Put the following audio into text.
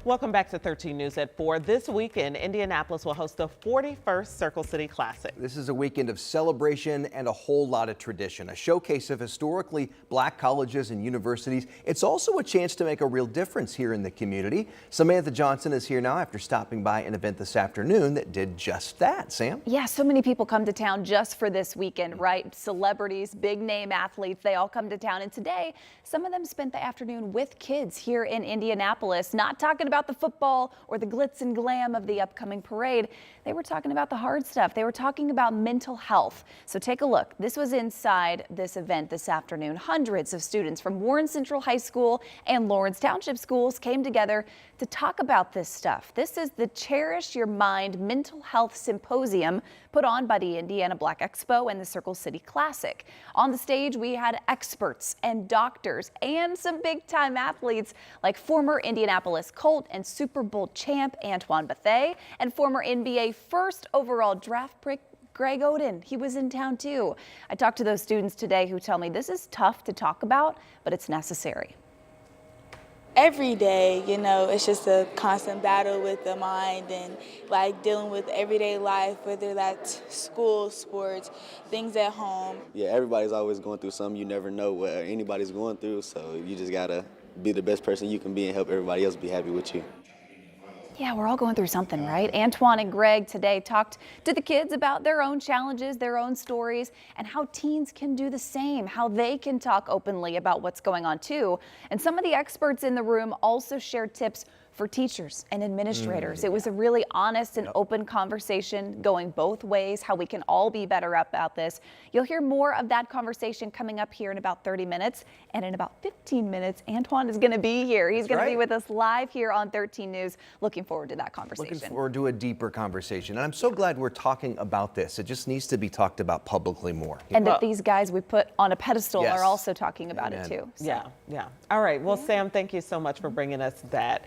Welcome back to 13 News at 4. This weekend, Indianapolis will host the 41st Circle City Classic. This is a weekend of celebration and a whole lot of tradition, a showcase of historically black colleges and universities. It's also a chance to make a real difference here in the community. Samantha Johnson is here now after stopping by an event this afternoon that did just that. Sam? Yeah, so many people come to town just for this weekend, right? Celebrities, big name athletes, they all come to town. And today, some of them spent the afternoon with kids here in Indianapolis, not talking about the football or the glitz and glam of the upcoming parade. They were talking about the hard stuff. They were talking about mental health. So take a look. This was inside this event this afternoon. Hundreds of students from Warren Central High School and Lawrence Township schools came together to talk about this stuff. This is the Cherish Your Mind Mental Health Symposium put on by the Indiana Black Expo and the Circle City Classic. On the stage, we had experts and doctors and some big-time athletes like former Indianapolis Colt and Super Bowl champ Antoine Bethea and former NBA first overall draft pick Greg Oden. He was in town too. I talked to those students today who tell me this is tough to talk about, but it's necessary. Every day, it's just a constant battle with the mind and like dealing with everyday life, whether that's school, sports, things at home. Yeah, everybody's always going through something. You never know what anybody's going through, so you just gotta be the best person you can be and help everybody else be happy with you. Yeah, we're all going through something, right? Antoine and Greg today talked to the kids about their own challenges, their own stories, and how teens can do the same, how they can talk openly about what's going on too. And some of the experts in the room also shared tips for teachers and administrators. It was a really honest and open conversation going both ways, how we can all be better about this. You'll hear more of that conversation coming up here in about 30 minutes. And in about 15 minutes, Antoine is going to be here. He's going to be with us live here on 13 News. Looking forward to that conversation. Looking forward to a deeper conversation. And I'm so glad we're talking about this. It just needs to be talked about publicly more. And that these guys we put on a pedestal Yes. are also talking about Amen. it too. So. Yeah. All right. Well, Sam, thank you so much for bringing us that.